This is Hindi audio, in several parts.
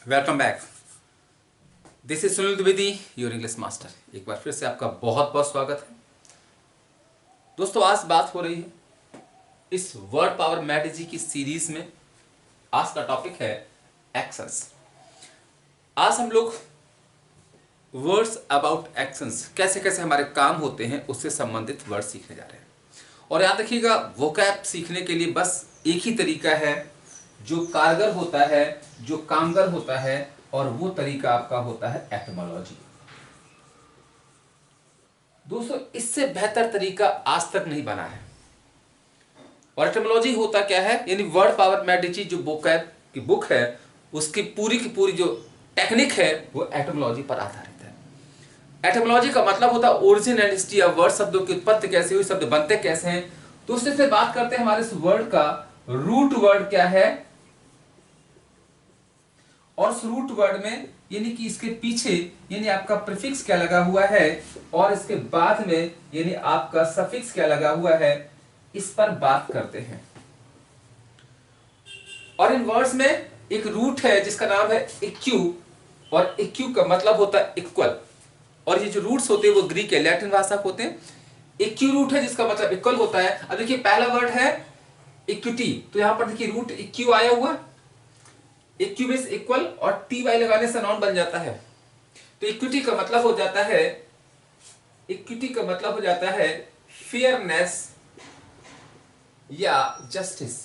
Welcome back. This is Sunil Dwivedi, your English master. एक बार फिर से आपका बहुत बहुत स्वागत है। दोस्तों, आज बात हो रही है इस वर्ड पावर मैथ जी की सीरीज में। आज का टॉपिक है एक्शंस। आज हम लोग वर्ड्स अबाउट एक्शंस, कैसे कैसे हमारे काम होते हैं उससे संबंधित वर्ड सीखने जा रहे हैं। और याद रखिएगा, वोकैब सीखने के लिए बस एक ही तरीका है जो कारगर होता है, जो कामगर होता है, और वो तरीका आपका होता है एटमोलॉजी। दोस्तों, इससे बेहतर तरीका आज तक नहीं बना है। और एटमोलॉजी होता क्या है, यानी वर्ड पावर मैथ जो वोकैब की बुक है उसकी पूरी जो टेक्निक है वो एटमोलॉजी पर आधारित है। एटमोलॉजी का मतलब होता है origin and history of word, शब्दों की उत्पत्ति कैसे हुई, शब्द बनते कैसे हैं। दूसरे से बात करते हैं हमारे इस वर्ड का रूट वर्ड क्या है, और उस रूट वर्ड में यानी कि इसके पीछे यानी आपका प्रीफिक्स क्या लगा हुआ है, और इसके बाद में यानी आपका सफिक्स क्या लगा हुआ है, इस पर बात करते हैं। और इन वर्ड्स में एक रूट है जिसका नाम है इक्यू, और इक्यू का मतलब होता है इक्वल। और ये जो रूट्स होते हैं वो ग्रीक या लैटिन भाषा के होते हैं। इक्यू रूट है जिसका मतलब इक्वल होता है। अब देखिए, पहला वर्ड है इक्विटी, तो यहां पर देखिए रूट इक्यू आया हुआ, इक्यू मींस इक्वल, और टी वाई लगाने से नाउन बन जाता है। तो इक्विटी का मतलब हो जाता है, इक्विटी का मतलब हो जाता है फेयरनेस या जस्टिस।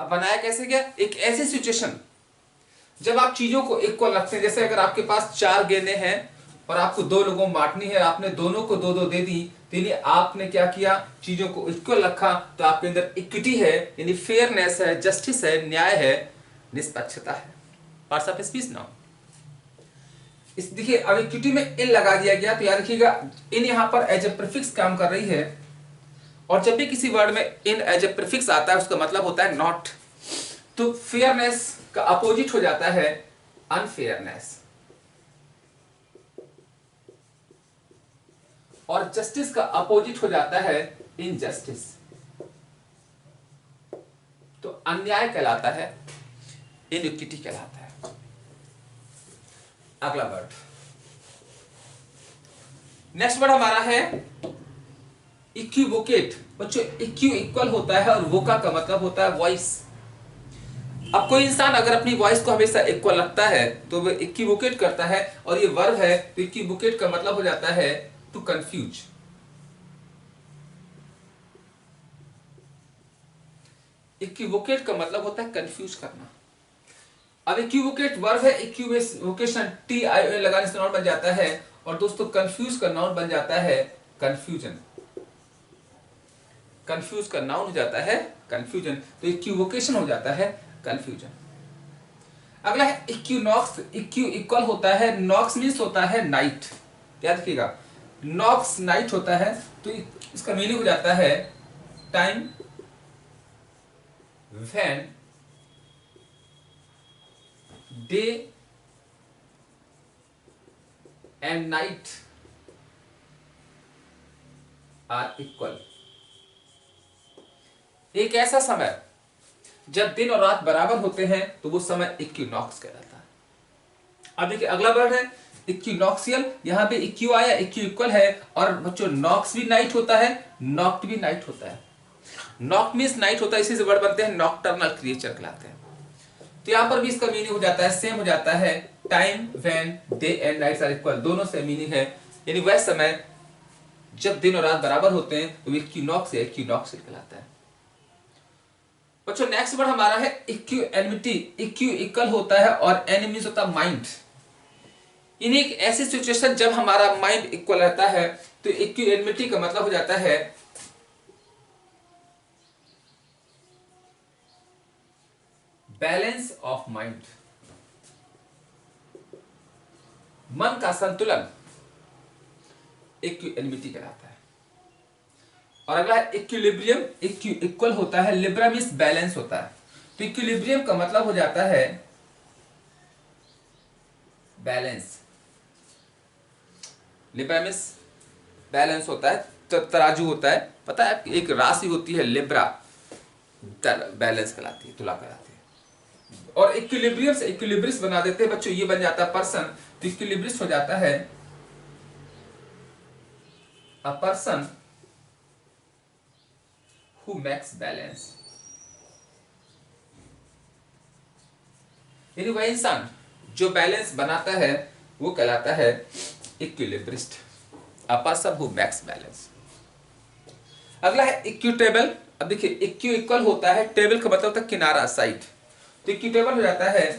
अब बनाया कैसे गया, एक ऐसी सिचुएशन जब आप चीजों को इक्वल रखते हैं। जैसे अगर आपके पास 4 गेंदें हैं और आपको 2 लोगों को बांटनी है, आपने दोनों को 2-2 दे दी, तो यानी आपने क्या किया, चीजों को इक्वल रखा। तो आपके अंदर इक्विटी है, यानी फेयरनेस है, जस्टिस है, न्याय है, निष्पक्षता है। Parts of speech now. इस देखिए, अब इक्विटी में इन लगा दिया गया, तो याद रखिएगा इन यहां पर एज ए प्रीफिक्स काम कर रही है। और जब भी किसी वर्ड में इन एज ए प्रीफिक्स आता है उसका मतलब होता है नॉट। तो फेयरनेस का अपोजिट हो जाता है अनफेयरनेस, और जस्टिस का अपोजिट हो जाता है इनजस्टिस। तो अन्याय कहलाता है, इनइक्विटी कहलाता है। अगला वर्ड, नेक्स्ट वर्ड हमारा है इक्विवोकेट। बच्चों, इक्यू इक्वल होता है और वोका का मतलब होता है वॉइस। अब कोई इंसान अगर अपनी वॉइस को हमेशा इक्वल रखता है तो वो इक्विवोकेट करता है, और ये वर्ब है, तो इक्विवोकेट का मतलब हो जाता है टू कंफ्यूज। इक्विवोकेट का मतलब होता है कंफ्यूज करना। अब इक्विवोकेट वर्ब है, इक्विवोकेशन टी आई ओ लगाने से नाउन बन जाता है, और दोस्तों कंफ्यूज का नाउन बन जाता है कंफ्यूजन। कंफ्यूज का नाउन हो जाता है कंफ्यूजन, तो इक्विवोकेशन हो जाता है कंफ्यूजन। अगला है इक्विनॉक्स। इक्यू इक्वल होता है, नॉक्स मींस होता है नाइट। याद रखिएगा, नॉक्स नाइट होता है, तो इसका मीनिंग हो जाता है time when day and night are equal. एक ऐसा समय जब दिन और रात बराबर होते हैं तो वो समय इक्विनॉक्स कहलाता है। अब देखिए, अगला वर्ड है इक्विनॉक्सियल। यहां पे इक्यू आया, इक्यू इक्वल है, और बच्चों नॉक्स भी नाइट होता है, नॉक्ट भी नाइट होता है। नॉक्ट मींस नाइट होता है, इसी से वर्ड बनते हैं नॉक्टर्नल क्रिएचर कहलाते हैं। तो यहां पर भी इसका मीनिंग हो जाता है, सेम हो जाता है, time when day and nights are equal. दोनों से मीनिंग है, यानी वह समय जब दिन और रात बराबर होते हैं तो इक्विनॉक्स या इक्विनॉक्सियल कहलाता है। बच्चों, नेक्स्ट वर्ड हमारा है इक्यू एनमिटी। इक्यू इक्वल होता है और एनिमीज होता है माइंड। इन एक ऐसी सिचुएशन जब हमारा माइंड इक्वल रहता है तो इक्यू एनमिटी का मतलब हो जाता है बैलेंस ऑफ माइंड, मन का संतुलन इक्विलिब्रिटी कहलाता है। और अगला है इक्विलिब्रियम। इक्वल होता है, लिब्रा मींस बैलेंस होता है, तो इक्विलिब्रियम का मतलब हो जाता है बैलेंस। लिब्रा मींस बैलेंस होता है, तराजू होता है, पता है एक राशि होती है लिब्रा, बैलेंस कहलाती है, तुला कहलाती है। और इक्विलिब्रियम से इक्विलिब्रिस्ट बना देते हैं बच्चों, ये बन जाता है पर्सन। तो इक्विलिब्रिस्ट हो जाता है अ पर्सन हु मेक्स बैलेंस, यानी वह इंसान जो बैलेंस बनाता है वो कहलाता है equilibrist, a person who makes balance. अगला है इक्विटेबल। अब देखिए इक्यू इक्वल होता है, टेबल का मतलब होता है किनारा, साइड। तो इक्विटेबल हो जाता है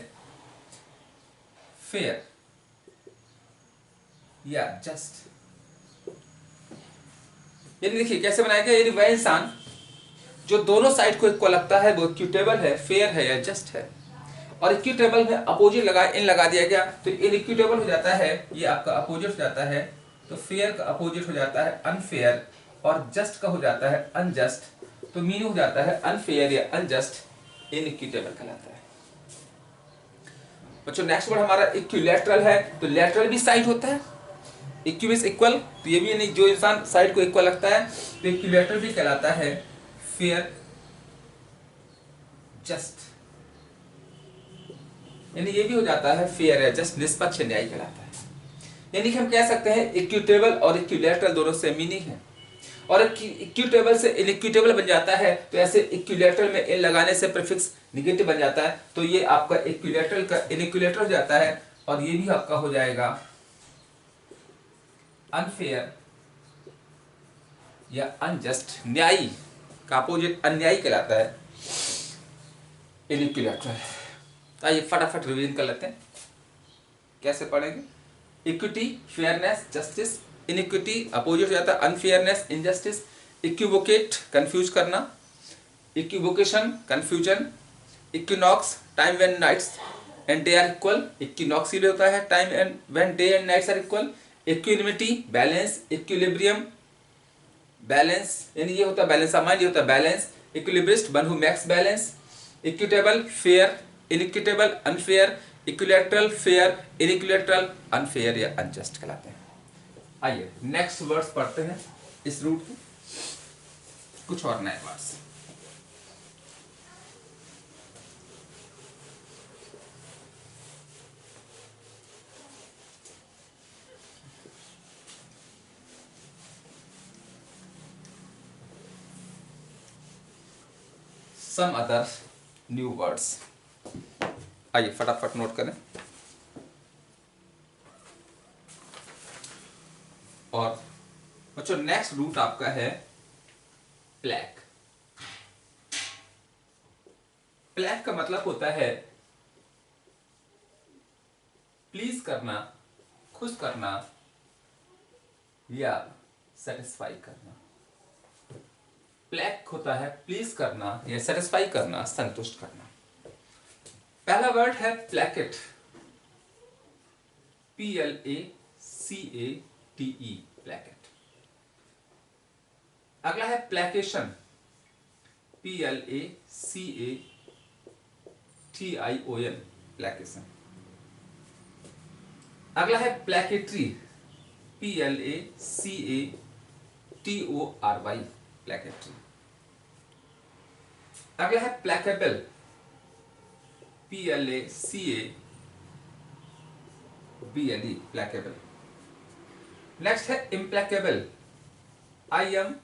फेयर या जस्ट। यानी देखिए कैसे बनाया गया, यानी वह इंसान जो दोनों साइड को इक्वल लगता है वो इक्विटेबल है, फेयर है या जस्ट है। और इक्विटेबल में अपोजिट लगा दिया गया, तो इनइक्विटेबल हो जाता है, ये आपका अपोजिट हो जाता है। तो फेयर का अपोजिट हो जाता है अनफेयर, और जस्ट का हो जाता है अनजस्ट। तो मीनिंग हो जाता है अनफेयर या अनजस्ट, इनइक्विटेबल कहलाता है। बच्चों नेक्स्ट वर्ड हमारा इक्विलैटरल है। तो लैटरल भी साइड होता है, इक्वी मींस इक्वल, तो ये भी नहीं, जो इंसान साइड को इक्वल लगता है तो इक्विलैटरल भी कहलाता है फेयर जस्ट, यानी ये भी हो जाता है फेयर है जस्ट, निष्पक्ष न्यायी कहलाता है। यानी कि हम कह सकते हैं इक्विटेबल और इक्विलैटरल दोनों से मीनिंग है। और इक्विटेबल से इनइक्विटेबल बन जाता है, तो ऐसे इक्विलैटरल में इन लगाने से प्रीफिक्स नेगेटिव बन जाता है, तो ये आपका इक्विलैटरल का इनइक्विलैटरल हो जाता है। और ये भी आपका हो जाएगा अनफेयर या अनजस्ट, न्यायी का अपोजिट अन्यायी कहलाता है इनइक्विलैटरल। आइए फटाफट रिवीजन कर लेते हैं, कैसे पढ़ेंगे। Equity fairness justice, inequity opposite हो जाता है अनफेयरनेस इनजस्टिस, इक्विवोकेट कंफ्यूज करना, equivocation confusion, equinox time when nights and day are equal, equinoctial होता है time and when day and nights are equal, equanimity balance, equilibrium balance, यानी ये होता है बैलेंस ऑफ माइंड, ये होता है balance, equilibrist one who makes balance, equitable fair inequitable unfair, equilateral fair inequilateral unfair या अनजस्ट कहलाते हैं। आइए नेक्स्ट वर्ड्स पढ़ते हैं इस रूट के, कुछ और नए words. Some other new words, आइए फटाफट नोट करें। और बच्चों नेक्स्ट रूट आपका है प्लैक। प्लैक का मतलब होता है प्लीज करना, खुश करना या सेटिस्फाई करना। प्लैक होता है प्लीज करना या सेटिस्फाई करना, संतुष्ट करना। पहला वर्ड है प्लैकेट, PLACATE प्लैकेट। अगला है प्लैकेशन, PLACATION प्लैकेशन। अगला है प्लैकेटरी, PLACATORY प्लैकेटरी। अगला है प्लैकेबल, PLACABLE प्लैकेबल। नेक्स्ट है इम्प्लैकेबल, IMPLACABLE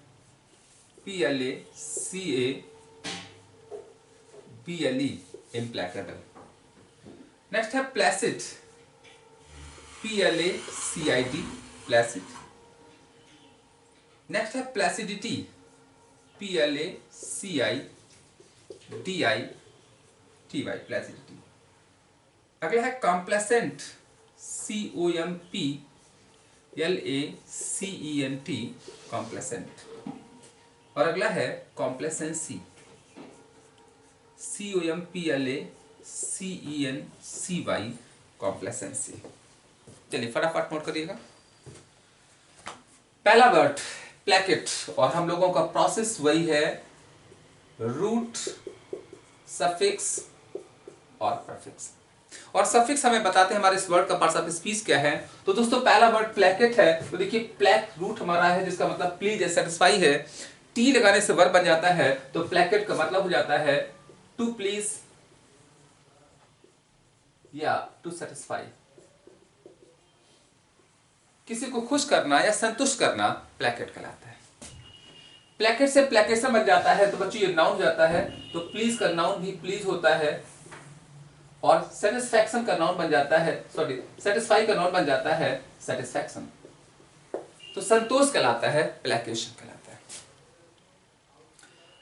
इम्प्लैकेबल। नेक्स्ट है प्लैसिड, PLACID प्लैसिड। नेक्स्ट है प्लैसिडिटी, PLACIDITY प्लैसिडिटी। अगला है कॉम्प्लेसेंट, COMPLACENT कॉम्प्लेसेंट। और अगला है कॉम्प्लेसेंसी, COMPLACENCY कॉम्प्लेसेंसी। चलिए फटाफट नोट करिएगा। पहला वर्ड प्लैकेट, और हम लोगों का प्रोसेस वही है, रूट सफिक्स और प्रीफिक्स। और सफिक्स हमें बताते हैं हमारे इस वर्ड का पार्ट्स ऑफ स्पीच क्या है। तो दोस्तों पहला वर्ड प्लैकेट है, तो देखिए प्लैक रूट हमारा है जिसका मतलब प्लीज है, सेटिस्फाई है। टी लगाने से वर्ब बन जाता है, तो प्लैकेट का मतलब हो जाता है टू प्लीज या टू सेटिस्फाई, किसी को खुश करना या संतुष्ट करना प्लेकेट कहलाता है। प्लेकेट से प्लेकेशन बन जाता है तो बच्चों ये नाउन हो जाता है, तो प्लीज का नाउन भी प्लीज होता है, और सेटिस्फैक्शन का नाउन बन जाता है, सॉरी सेटिस्फाई का नाउन बन जाता है सेटिस्फैक्शन। तो संतोष कहलाता है, प्लेकेशन कहलाता है।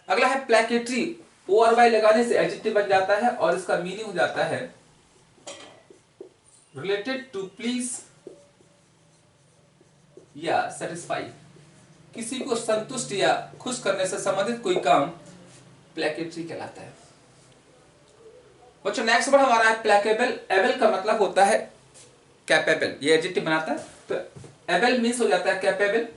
अगला है प्लेकेटरी, ओ और वाई लगाने से एडजेक्टिव बन जाता है और इसका मीनिंग हो जाता है रिलेटेड टू प्लीज या सेटिस्फाई, किसी को संतुष्ट या खुश करने से संबंधित कोई काम प्लेकेटरी कहलाता है। बच्चों नेक्स्ट वर्ड हमारा है प्लेकेबल। एबल का मतलब होता है कैपेबल, ये एडजेक्टिव बनाता है, तो एबल मीन्स हो जाता है कैपेबल,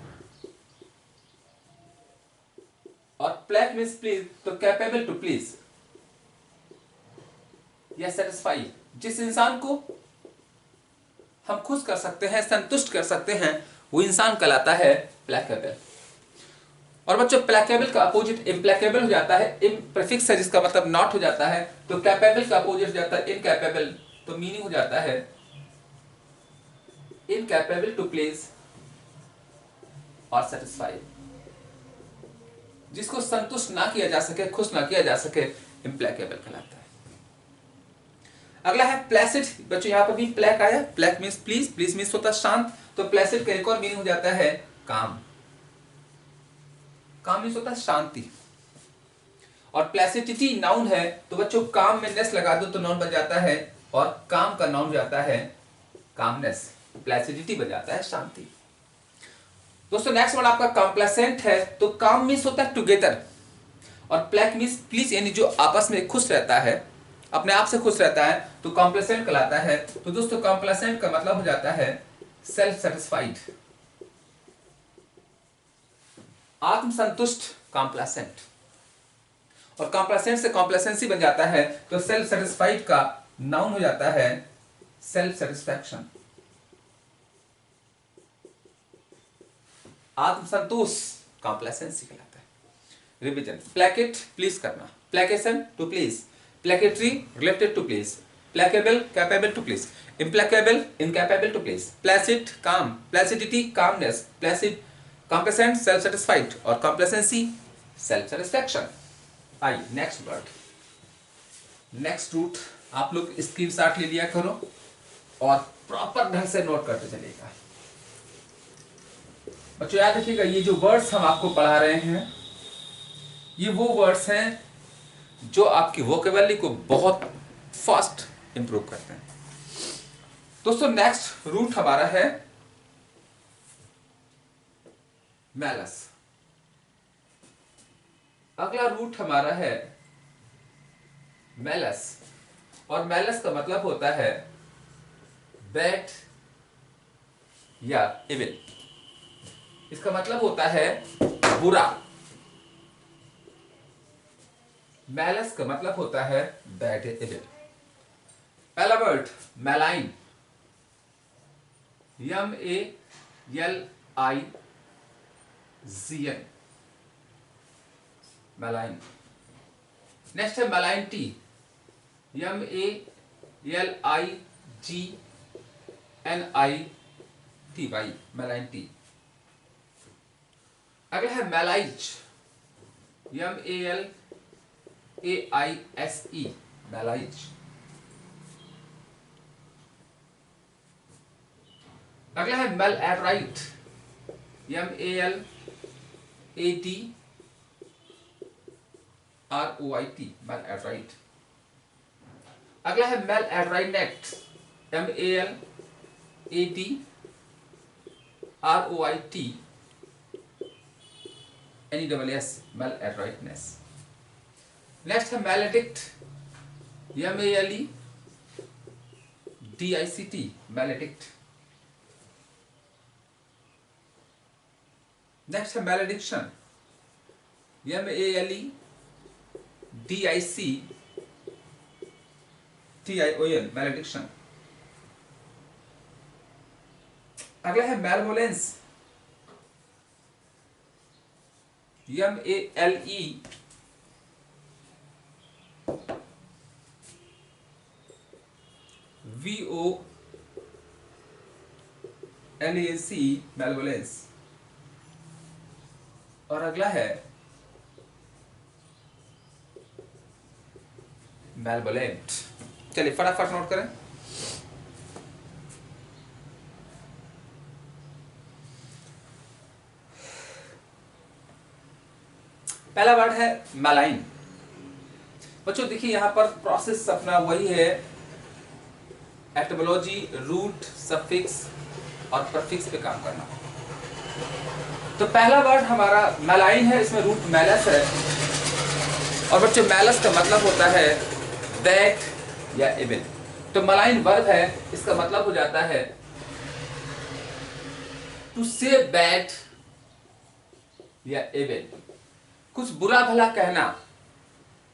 और प्लेक मीन्स प्लीज, तो कैपेबल टू प्लीज या सेटिस्फाई, जिस इंसान को हम खुश कर सकते हैं, संतुष्ट कर सकते हैं, वो इंसान कहलाता है प्लेकेबल। और बच्चों प्लेकेबल का अपोजिट इम्प्लेकेबल हो जाता है, इम प्रीफिक्स है जिसका मतलब नॉट हो जाता है, तो कैपेबल का अपोजिट हो जाता है इनकैपेबल, तो मीनिंग हो जाता है इनकैपेबल टू प्लीज और सेटिस्फाई, जिसको संतुष्ट ना किया जा सके, खुश ना किया जा सके, इम्प्लेकेबल कहलाता है। अगला है प्लेसिड। बच्चों यहां पर भी प्लेक आया, plaque means please, please means होता है शांत, तो प्लेसिड का एक और मीनिंग हो जाता है काम। काम मीन्स होता है शांति, और प्लेसिडिटी नाउन है, तो बच्चों काम में नेस लगा दो तो नाउन बन जाता है, और काम का नाउन जाता है कामनेस, प्लेसिडिटी बन जाता है शांति। दोस्तों नेक्स्ट वर्ड आपका कॉम्प्लेसेंट है, तो काम मीन्स होता है टुगेदर, और प्लेक मीन्स प्लीज, यानी जो आपस में खुश रहता है, अपने आप से खुश रहता है, तो कॉम्प्लेसेंट कहलाता है। तो दोस्तों कॉम्प्लेसेंट का मतलब हो जाता है सेल्फ सेटिस्फाइड, आत्मसंतुष्ट कॉम्प्लेसेंट, और कॉम्प्लेसेंट से कॉम्प्लेसेंसी बन जाता है, तो सेल्फ सेटिस्फाइड का नाउन हो जाता है सेल्फ सेटिस्फैक्शन, आत्मसंतोष कॉम्प्लेसेंसी कहलाता है। रिवीजन, प्लेकेट प्लीज करना, placation to please, placatory related to please, placable capable to please, implacable incapable to please, placid calm, placidity calmness, placid complacent self satisfied, और कॉम्प्लेसेंसी सेल्फ सेटिस्फैक्शन। आइए नेक्स्ट वर्ड, नेक्स्ट रूट आप लोग स्क्रीनशॉट ले लिया करो और प्रॉपर ढंग से नोट करते चलिएगा। बच्चों याद रखिएगा, ये जो वर्ड्स हम आपको पढ़ा रहे हैं, ये वो वर्ड्स हैं जो आपकी वोकेबलरी को बहुत फास्ट इंप्रूव करते हैं। दोस्तों नेक्स्ट रूट हमारा है मैलस। अगला रूट हमारा है मैलस, और मैलस का मतलब होता है बैड या इविल, इसका मतलब होता है बुरा। मैलस का मतलब होता है बैड या इविल। पहला वर्ड मैलाइन, MALIGN, मैलाइन। नेक्स्ट है मैलाइनटी, MALIGNITY, मैलाइनटी। अगला है मैलाइज, MALAISE, मैलाइज। अगला है maladroit, MALADROIT, maladroit. अगला है maladroitness, MALADROIT NESS, maladroitness. Next है मैलेडिक्ट, MALEDICT, मैलेडिक्ट। नेक्स्ट है मैलेडिक्शन, MALEDICTION, मैलेडिक्शन। अगला है मैलवोलेंस, LAC मैलवोलेंस, और अगला है मैलवोलेंट। चलिए फटाफट नोट करें। पहला वर्ड है मैलाइन। बच्चों देखिए यहां पर प्रोसेस अपना वही है, एटमोलॉजी, रूट, सफिक्स और प्रफिक्स पे काम करना। तो पहला वर्ड हमारा मैलाइन है, इसमें रूट मैलस है, और बच्चों मैलस का मतलब होता है बैड या इविल। तो मैलाइन वर्ब है, इसका मतलब हो जाता है टू से बैड या इविल, कुछ बुरा भला कहना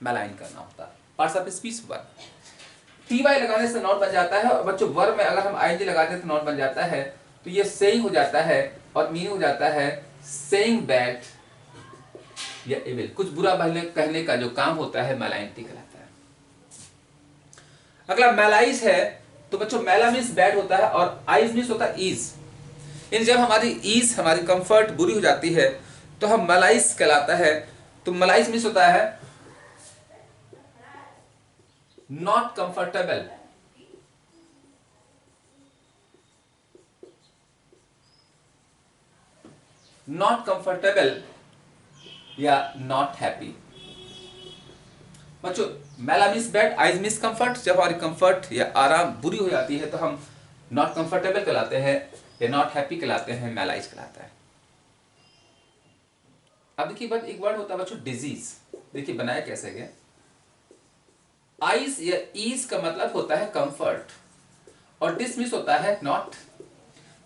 मैलाइन करना होता है। Parts of speech verb, TY लगाने से नॉन बन जाता है, और बच्चों वर्ब में अगर हम आईएनजी लगाते हैं तो नॉन बन जाता है। तो ये सेइंग हो जाता है और मीनिंग हो जाता है सेइंग बैड या इविल, कुछ बुरा भले कहने का जो काम होता है मैलाइनिटी कहलाता है। अगला मैलाइज है, तो बच्चों मैला मीन्स बैड होता है और आइज मीन्स होता है ईज। इन जब हमारी ईज, हमारी कंफर्ट बुरी हो जाती है तो हम मलाइज कहलाता है। तो मलाइज मीन्स होता है नॉट कंफर्टेबल, नॉट कंफर्टेबल या नॉट हैप्पी। बच्चों मैला मीन्स बैड, आइज मीन्स कंफर्ट। जब हमारी कंफर्ट या आराम बुरी हो जाती है तो हम नॉट कंफर्टेबल कहलाते हैं या नॉट हैप्पी कहलाते हैं, मैलाइज कहलाता है। अब देखिए बट एक वर्ड होता है बच्चों डिजीज। देखिए बनाया कैसे गया, आइज या ईज का मतलब होता है कंफर्ट और डिसमिस होता है नॉट।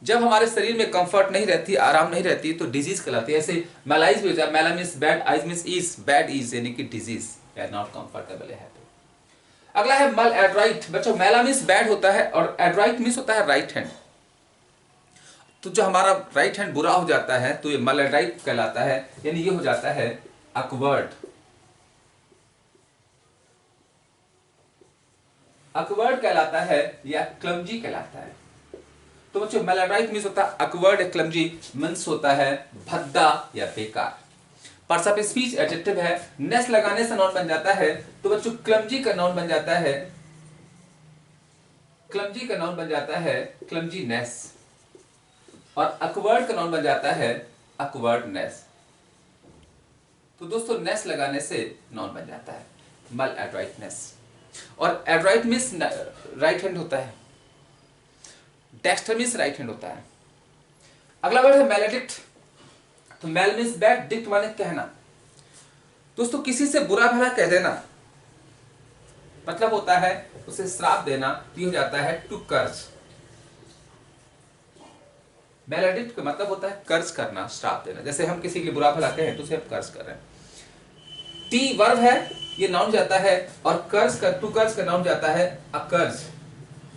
जब हमारे शरीर में कंफर्ट नहीं रहती, आराम नहीं रहती, तो डिजीज कहलाती है। ऐसे मैलाइज भी हो जाए, मैला मीन्स बैड, आइज मीन्स ईज, बैड ईज यानी कि डिजीज या नॉट कंफर्टेबल है। अगला है मल एड्राइट। बच्चों मैला मीन्स बैड होता है और एड्राइट मीन्स होता है राइट हैंड। तो जो हमारा राइट हैंड बुरा हो जाता है तो ये मल एड्राइट कहलाता है, यानी ये हो जाता है अकवर्ड। अकवर्ड कहलाता है या क्लमजी कहलाता है। तो बच्चों मैलाड्राइट मीन्स होता है अकवर्ड या क्लमजी, मीन्स होता है भद्दा या बेकार। पार्ट्स ऑफ स्पीच एडजेक्टिव है, नेस लगाने से नाउन बन जाता है। तो बच्चों क्लमजी का नाउन बन जाता है, क्लमजी का नाउन बन जाता है क्लमजीनेस, और अकवर्ड का नाउन बन जाता है अकवर्डनेस। तो दोस्तों नेस लगाने से नाउन बन जाता है मल एड्राइटनेस, और एड्राइट मीन्स राइट हैंड होता है, डेक्स्टर मीन्स राइट हैंड होता है। अगला वर्ड है मैलेडिक्ट। तो मैल मीन्स बैड, डिक्ट माने कहना। दोस्तों किसी से बुरा भला कह देना मतलब होता है उसे श्राप देना, ये हो जाता है टू कर्ज। मैलेडिक्ट का मतलब होता है कर्ज करना, श्राप देना। जैसे हम किसी के लिए बुरा भला कहें तो उसे हम कर्ज कर रहे हैं। टी वर्ब है, ये नाउन जाता है, और कर्ज का, टू कर्ज का नाउन जाता है अकर्ज,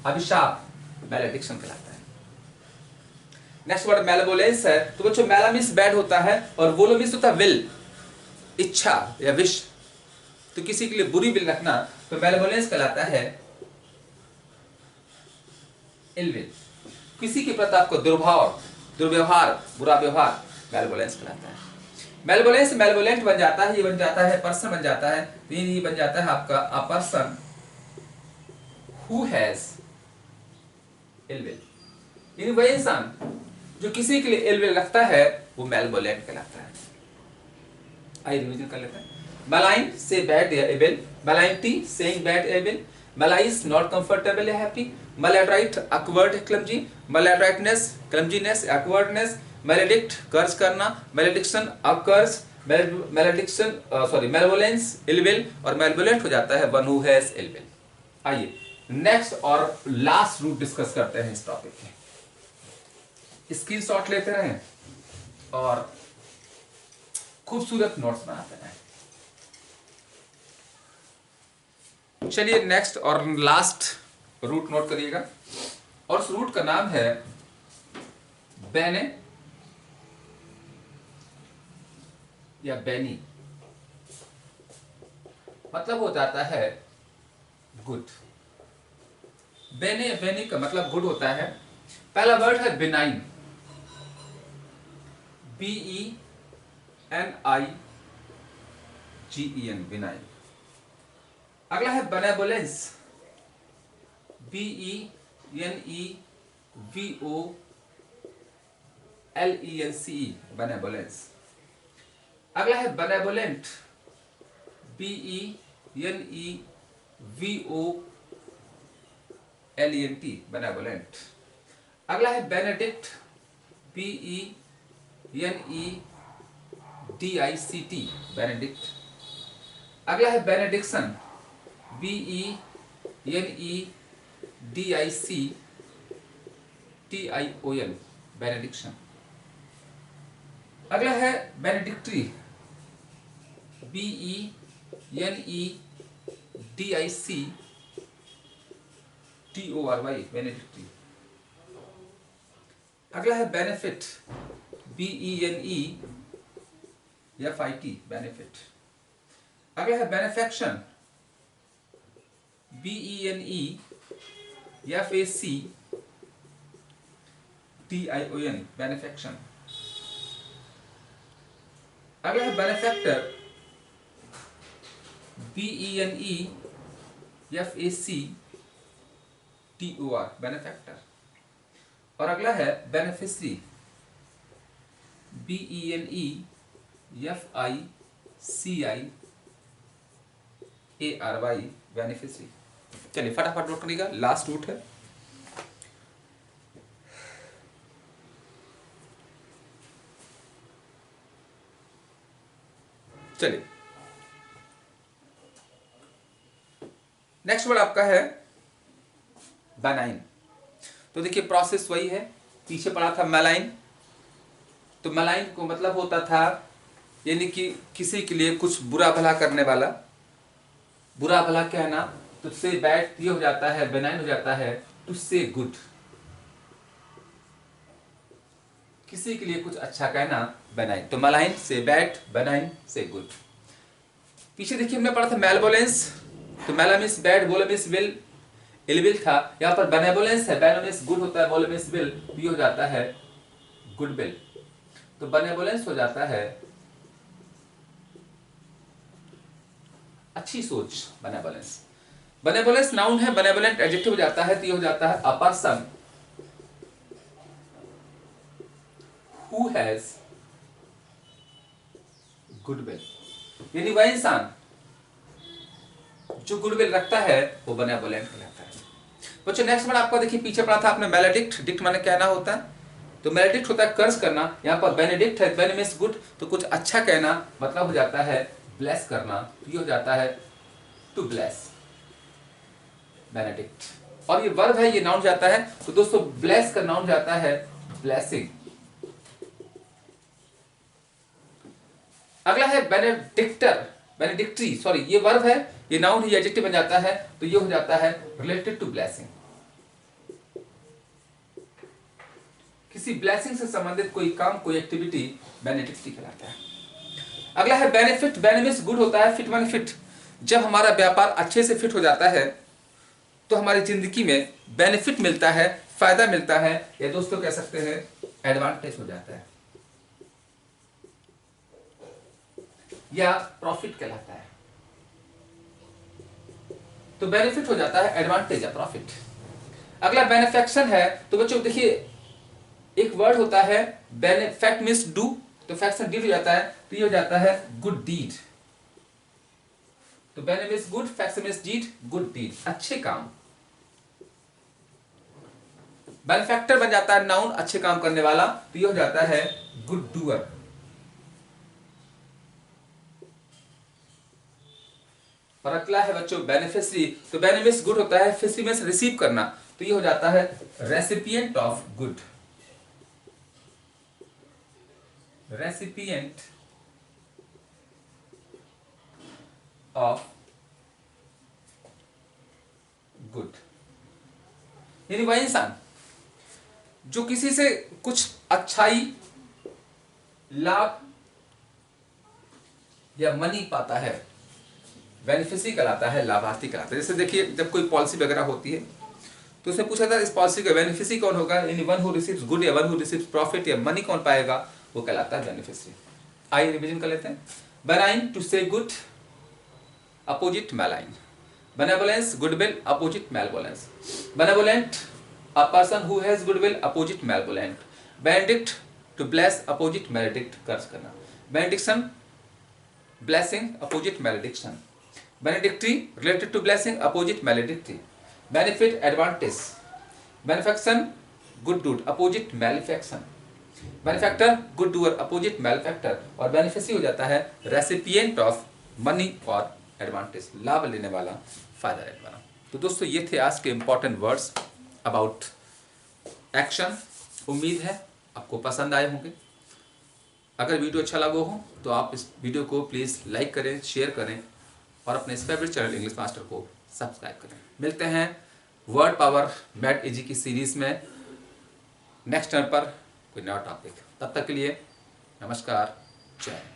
अभिशाप, मैलेडिक्शन कहलाता है। नेक्स्ट वर्ड मैलेवोलेंस है। तो बच्चों मैला मीन्स बैड होता है और वोलो मीन्स होता है विल, इच्छा या विश। तो किसी के लिए बुरी विल रखना तो मैलेवोलेंस कहलाता है इल विल। किसी के प्रति आपको दुर्भाव, दुर्व्यवहार, बुरा व्यवहार, मैलेवोलेंस कहलाता है। मैलेवोलेंस मैलेवोलेंट बन जाता है, ये बन जाता है पर्सन बन जाता है, ये बन जाता है आपका a person who has ill will. यानी वह इंसान जो किसी के लिए इल विल रखता है वो मैलेवोलेंट कहलाता है। आइए रिवीजन कर लेते हैं। मैलाइन से बैड या इविल, मैलाइनिटी सेइंग बैड या इविल, मैलाइज नॉट कंफर्टेबल या happy, मैलेड्राइट awkward clumsy, मैलेड्राइटनेस clumsiness अकवर्डनेस, मैलेडिक्ट curse करना, मैलेडिक्शन अकर्ज, मैलेडिक्शन सॉरी मैलेवोलेंस इलविल, और मैलेवोलेंट हो जाता है वन हु हैज इलविल। आइए नेक्स्ट और लास्ट रूट डिस्कस करते हैं इस टॉपिक में। स्क्रीनशॉट लेते रहें और खूबसूरत नोट्स बनाते हैं। चलिए नेक्स्ट और लास्ट रूट नोट करिएगा, और उस रूट का नाम है बेने या बेनी। मतलब हो जाता है गुड। बेने बेने का मतलब गुड होता है। पहला वर्ड है बिनाइन, BENIGEN, बिनाइन। अगला है बेनेवोलेंस, BENEVOLENCE, बेनेवोलेंस। अगला है बेनेवोलेंट, BENEVOLENT, बेनेवोलेंट। अगला है बेनेडिक्ट, BENEDICT, बेनेडिक्ट। अगला है बेनेडिक्शन, BENEDICTION, बेनेडिक्शन। अगला है बेनेडिक्ट्री, BENEDICTORY, बेनेडिक्ट्री। अगला है बेनिफिट, BENEFIT, बेनिफिट। अगला है बेनिफेक्शन, BENEFACTION, बेनिफेक्शन। अगला है बेनिफैक्टर, BENEFACTOR, बेनिफैक्टर। और अगला है बेनिफिशरी, BENEFICIARY, बेनिफिशरी। चलिए फटाफट नोट करिएगा, लास्ट रूट है। चलिए नेक्स्ट वर्ड आपका है बेनाइन। तो देखिए प्रोसेस वही है, पीछे पड़ा था मैलाइन। तो मैलाइन को मतलब होता था यानी कि किसी के लिए कुछ बुरा भला करने वाला, बुरा भला कहना। तो से बैड ये हो जाता है, बेनाइन हो जाता है टू से गुड, किसी के लिए कुछ अच्छा कहना बेनाइन। तो मैलाइन से बैड, बेनाइन से गुड। पीछे देखिए हमने पढ़ा था मेलवोलेंस। तो मेला मीन्स बैड, वोला मीन्स विल, इलविल था। यहाँ पर बेनेवोलेंस है, बेनो मीन्स गुड होता है, वोला मीन्स विल, तो ये हो जाता है गुड विल। तो बेनेवोलेंस हो जाता है अच्छी सोच, बेनेवोलेंस। बेनेवोलेंस नाउन है, बेनेवोलेंट एडजेक्टिव हो जाता है, तो ये हो जाता है अ पर्सन हु हैज गुडविल, यानी वह इंसान जो गुडविल रखता है वो बेनेवोलेंट कहलाता है। बच्चों नेक्स्ट वर्ड आपको देखिए पीछे पढ़ा था आपने मैलेडिक्ट। डिक्ट माने कहना होता है, तो मैलेडिक्ट होता है कर्ज करना। यहाँ पर बेनेडिक्ट है, बेने मीन्स गुड, तो कुछ अच्छा कहना मतलब हो जाता है ब्लेस करना, तो ये हो जाता है टू ब्लेस, बेनेडिक्ट। और ये वर्ब है, ये नाउन जाता है। तो दोस्तों ब्लेस का नाउन जाता है ब्लेसिंग। अगला है बेनेडिक्टर, बेनेडिक्ट्री, सॉरी ये वर्ब है, ये नाउन है, ये एडजेक्टिव बन जाता है, तो ये हो जाता है रिलेटेड टू ब्लेसिंग, किसी ब्लेसिंग से संबंधित कोई काम, कोई एक्टिविटी बेनेडिक्ट्री कहलाता है। अगला है बेनिफिट, बेने मींस गुड होता है, फिट माने फिट। जब हमारा व्यापार अच्छे से फिट हो जाता है तो हमारी जिंदगी में बेनिफिट मिलता है, फायदा मिलता है, या दोस्तों कह सकते हैं एडवांटेज हो जाता है, या प्रॉफिट कहलाता है। तो बेनिफिट हो जाता है एडवांटेज या प्रॉफिट। अगला बेनिफेक्शन है। तो बच्चों देखिए एक वर्ड होता है बेनिफेक्ट मींस डू, तो फैक्शन डीड हो जाता है, तो ये हो जाता है गुड डीड। तो बेने मींस गुड, फैक्शन मींस डीड, गुड डीड, अच्छे काम। बेनिफैक्टर बन जाता है नाउन, अच्छे काम करने वाला, तो ये हो जाता है गुड डूअर। और अगला है बच्चों बेनिफिशियरी। तो बेने मींस गुड होता है, फिशियरी मींस रिसीव करना, तो ये हो जाता है recipient of good, recipient of good, यानी वह इंसान जो किसी से कुछ अच्छाई, लाभ या मनी पाता है, बेनिफिशियरी कहलाता है, लाभार्थी कहलाता है। जैसे देखिए जब कोई पॉलिसी वगैरह होती है तो उसने पूछा था इस पॉलिसी का बेनिफिशियरी कौन होगा, यानी वन हु रिसीव्स गुड या वन हु रिसीव्स प्रॉफिट या मनी कौन पाएगा, वो कहलाता है बेनिफिशियरी। आइए रिवीजन कर लेते हैं। Benign to say good, opposite malign. Benevolence goodwill, opposite malevolence. Benevolent a person who has goodwill, opposite malevolent. Benedict to bless, opposite maledict, curse करना। Benediction blessing, opposite malediction. Benedictory related to blessing, opposite maledictory. Benefit advantage. Benefaction good deed, opposite malefaction. Benefactor good doer, opposite malefactor. और बेनिफिशियरी हो जाता है रेसिपिएंट ऑफ मनी और एडवांटेज, लाभ लेने वाला, फायदा लेने वाला। तो दोस्तों ये थे आज के इंपॉर्टेंट वर्ड्स अबाउट एक्शन। उम्मीद है आपको पसंद आए होंगे। अगर वीडियो अच्छा लगा हो तो आप इस वीडियो को प्लीज़ लाइक करें, शेयर करें और अपने फेवरेट चैनल इंग्लिश मास्टर को सब्सक्राइब करें। मिलते हैं वर्ड पावर मैथ इजी की सीरीज में नेक्स्ट टर्न पर कोई नया टॉपिक। तब तक के लिए नमस्कार, जय हिंद।